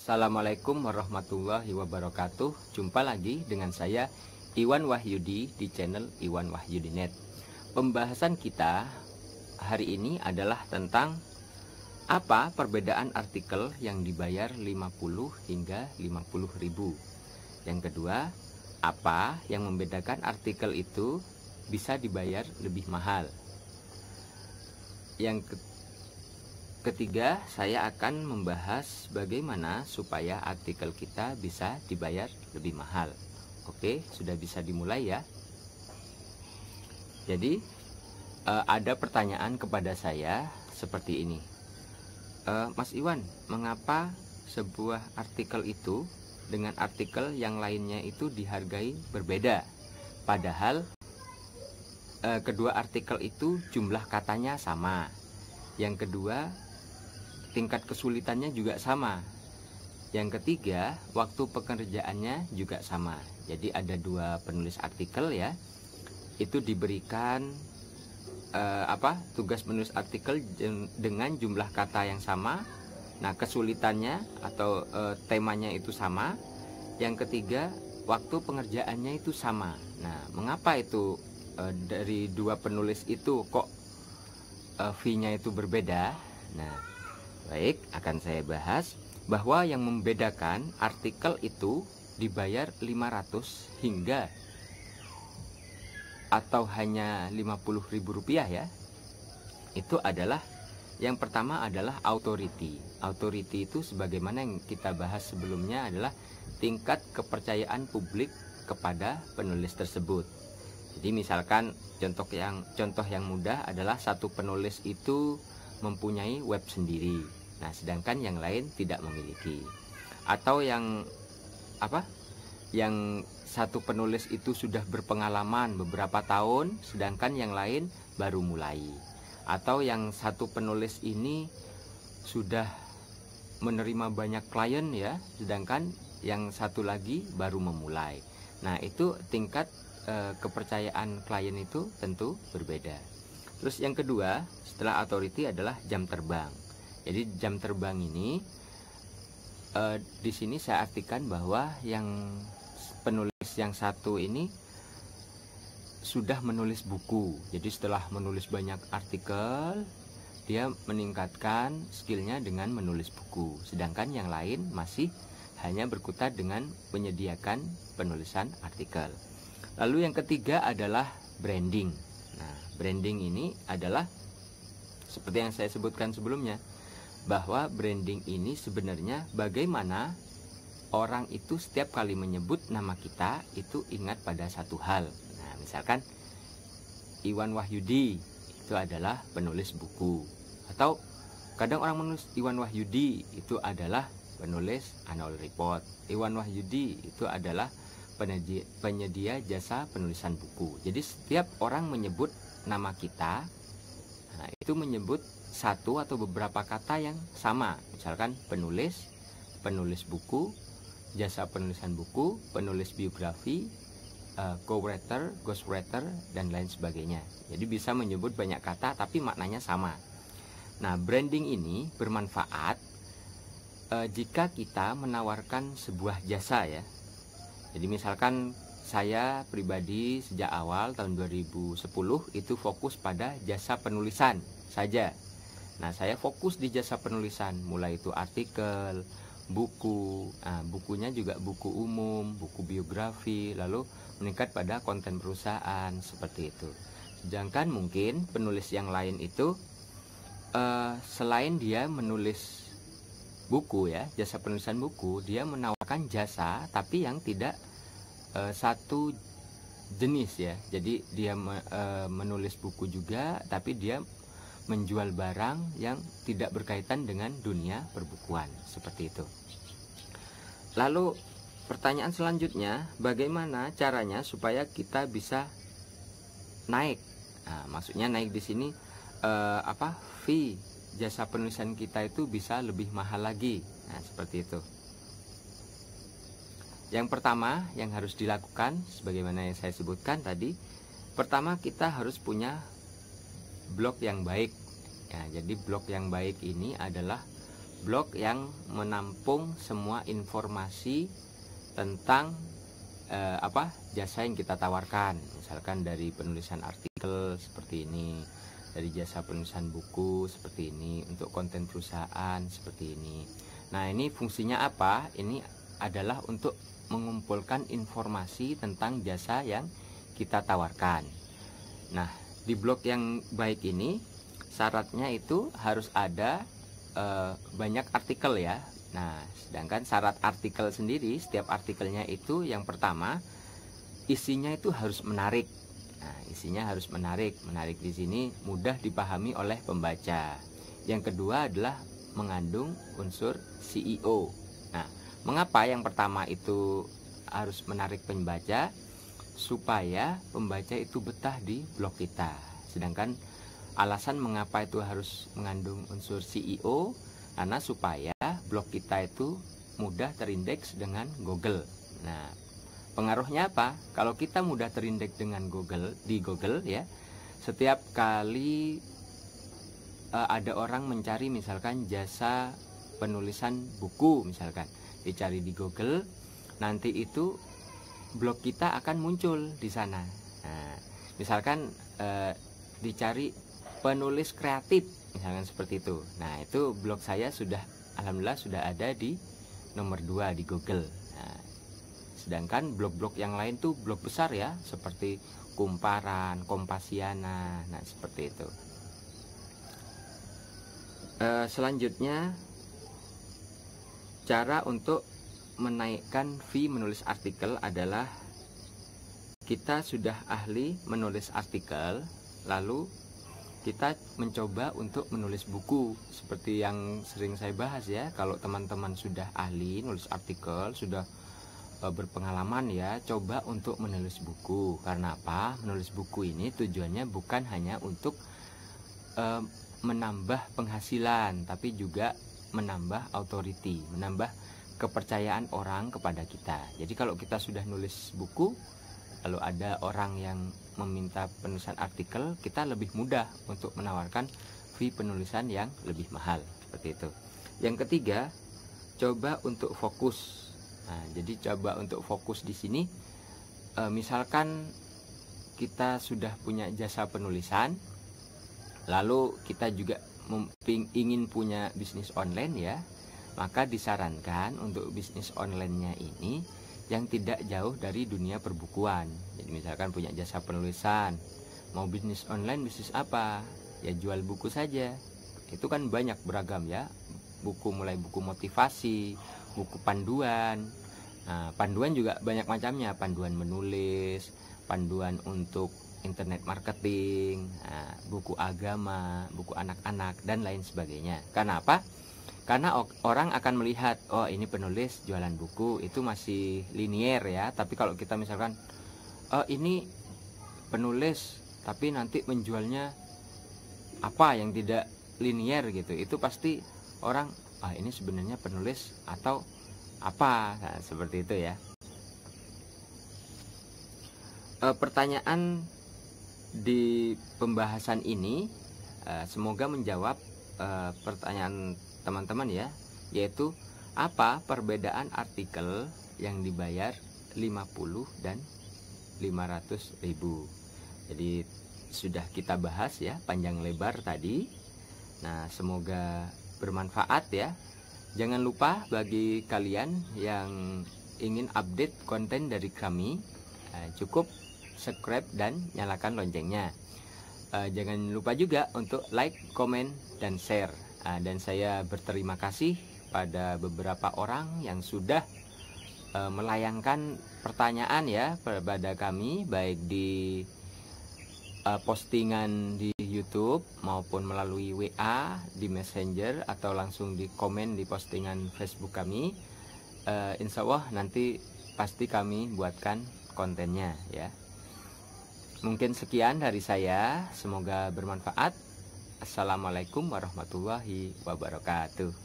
Assalamualaikum warahmatullahi wabarakatuh. Jumpa lagi dengan saya Iwan Wahyudi di channel Iwan Wahyudi.net. Pembahasan kita hari ini adalah tentang apa perbedaan artikel yang dibayar 50 hingga 50 ribu. Yang kedua, apa yang membedakan artikel itu bisa dibayar lebih mahal. Yang ketiga, saya akan membahas bagaimana supaya artikel kita bisa dibayar lebih mahal. Oke, sudah bisa dimulai ya. Jadi ada pertanyaan kepada saya seperti ini. Mas Iwan, mengapa sebuah artikel itu dengan artikel yang lainnya itu dihargai berbeda? Padahal kedua artikel itu jumlah katanya sama. Yang kedua, tingkat kesulitannya juga sama. Yang ketiga, waktu pekerjaannya juga sama. Jadi ada dua penulis artikel ya. Itu diberikan tugas menulis artikel dengan jumlah kata yang sama. Nah, kesulitannya atau temanya itu sama. Yang ketiga, waktu pengerjaannya itu sama. Nah, mengapa itu dari dua penulis itu kok fee-nya itu berbeda? Nah, baik, akan saya bahas bahwa yang membedakan artikel itu dibayar 500 hingga atau hanya 50 ribu rupiah ya. Itu adalah yang pertama adalah authority. Authority itu sebagaimana yang kita bahas sebelumnya adalah tingkat kepercayaan publik kepada penulis tersebut. Jadi misalkan contoh yang mudah adalah satu penulis itu mempunyai web sendiri. Nah, sedangkan yang lain tidak memiliki. Atau yang satu penulis itu sudah berpengalaman beberapa tahun, sedangkan yang lain baru mulai. Atau yang satu penulis ini sudah menerima banyak klien ya, sedangkan yang satu lagi baru memulai. Nah, itu tingkat kepercayaan klien itu tentu berbeda. Terus yang kedua setelah authority adalah jam terbang. Jadi jam terbang ini di sini saya artikan bahwa yang penulis yang satu ini sudah menulis buku. Jadi setelah menulis banyak artikel, dia meningkatkan skillnya dengan menulis buku. Sedangkan yang lain masih hanya berkutat dengan menyediakan penulisan artikel. Lalu yang ketiga adalah branding. Nah, branding ini adalah seperti yang saya sebutkan sebelumnya, bahwa branding ini sebenarnya bagaimana orang itu setiap kali menyebut nama kita itu ingat pada satu hal. Nah, misalkan Iwan Wahyudi itu adalah penulis buku, atau kadang orang menulis Iwan Wahyudi itu adalah penulis annual report. Iwan Wahyudi itu adalah penyedia jasa penulisan buku. Jadi setiap orang menyebut nama kita, nah, itu menyebut satu atau beberapa kata yang sama. Misalkan penulis buku, jasa penulisan buku, penulis biografi, co-writer, ghostwriter, dan lain sebagainya. Jadi bisa menyebut banyak kata tapi maknanya sama. Nah, branding ini bermanfaat jika kita menawarkan sebuah jasa ya. Jadi misalkan saya pribadi sejak awal tahun 2010 itu fokus pada jasa penulisan saja. Nah, saya fokus di jasa penulisan, mulai itu artikel, buku, bukunya juga buku umum, buku biografi, lalu meningkat pada konten perusahaan, seperti itu. Sedangkan mungkin penulis yang lain itu selain dia menulis buku ya, jasa penulisan buku, dia menawarkan jasa tapi yang tidak satu jenis ya. Jadi dia menulis buku juga, tapi dia menjual barang yang tidak berkaitan dengan dunia perbukuan, seperti itu. Lalu pertanyaan selanjutnya, bagaimana caranya supaya kita bisa naik? Nah, maksudnya naik di sini fee jasa penulisan kita itu bisa lebih mahal lagi. Nah, seperti itu. Yang pertama yang harus dilakukan sebagaimana yang saya sebutkan tadi, pertama kita harus punya blog yang baik. Ya, jadi blog yang baik ini adalah blog yang menampung semua informasi tentang jasa yang kita tawarkan. Misalkan dari penulisan artikel seperti ini, dari jasa penulisan buku seperti ini, untuk konten perusahaan seperti ini. Nah, ini fungsinya apa? Ini adalah untuk mengumpulkan informasi tentang jasa yang kita tawarkan. Nah, di blog yang baik ini syaratnya itu harus ada banyak artikel ya. Nah, sedangkan syarat artikel sendiri, setiap artikelnya itu yang pertama isinya itu harus menarik. Nah, isinya harus menarik. Menarik di sini mudah dipahami oleh pembaca. Yang kedua adalah mengandung unsur SEO. Nah, mengapa yang pertama itu harus menarik pembaca? Supaya pembaca itu betah di blog kita. Sedangkan alasan mengapa itu harus mengandung unsur SEO, karena supaya blog kita itu mudah terindeks dengan Google. Nah, pengaruhnya apa? Kalau kita mudah terindeks dengan di Google ya, setiap kali ada orang mencari misalkan jasa penulisan buku, misalkan dicari di Google, nanti itu blog kita akan muncul di sana. Nah, misalkan dicari penulis kreatif, misalkan seperti itu. Nah, itu blog saya sudah, alhamdulillah sudah ada di nomor 2 di Google. Nah, sedangkan blog-blog yang lain tuh blog besar ya, seperti Kumparan, Kompasiana, nah seperti itu. Selanjutnya, cara untuk menaikkan fee menulis artikel adalah kita sudah ahli menulis artikel, lalu kita mencoba untuk menulis buku. Seperti yang sering saya bahas ya, kalau teman-teman sudah ahli nulis artikel, sudah berpengalaman ya, coba untuk menulis buku. Karena apa? Menulis buku ini tujuannya bukan hanya untuk menambah penghasilan, tapi juga menambah authority, menambah kepercayaan orang kepada kita. Jadi kalau kita sudah nulis buku, lalu ada orang yang meminta penulisan artikel, kita lebih mudah untuk menawarkan fee penulisan yang lebih mahal, seperti itu. Yang ketiga, coba untuk fokus. Nah, jadi coba untuk fokus di sini, misalkan kita sudah punya jasa penulisan, lalu kita juga ingin punya bisnis online ya, maka disarankan untuk bisnis online-nya ini yang tidak jauh dari dunia perbukuan. Jadi misalkan punya jasa penulisan, mau bisnis online, bisnis apa? Ya jual buku saja. Itu kan banyak beragam ya. Buku, mulai buku motivasi, buku panduan. Nah, panduan juga banyak macamnya, panduan menulis, panduan untuk internet marketing, buku agama, buku anak-anak, dan lain sebagainya. Karena apa? Karena orang akan melihat, oh ini penulis jualan buku, itu masih linier ya. Tapi kalau kita misalkan, oh ini penulis tapi nanti menjualnya apa yang tidak linier gitu, itu pasti orang, ini sebenarnya penulis atau apa. Nah, seperti itu ya. Pertanyaan di pembahasan ini semoga menjawab pertanyaan teman-teman ya, yaitu apa perbedaan artikel yang dibayar 50 dan 500.000. Jadi sudah kita bahas ya panjang lebar tadi. Nah, semoga bermanfaat ya. Jangan lupa bagi kalian yang ingin update konten dari kami, cukup subscribe dan nyalakan loncengnya. Jangan lupa juga untuk like, komen, dan share. Dan saya berterima kasih pada beberapa orang yang sudah melayangkan pertanyaan ya pada kami, baik di postingan di YouTube maupun melalui WA, di Messenger, atau langsung di komen di postingan Facebook kami. Insya Allah nanti pasti kami buatkan kontennya ya. Mungkin sekian dari saya, semoga bermanfaat. Assalamualaikum warahmatullahi wabarakatuh.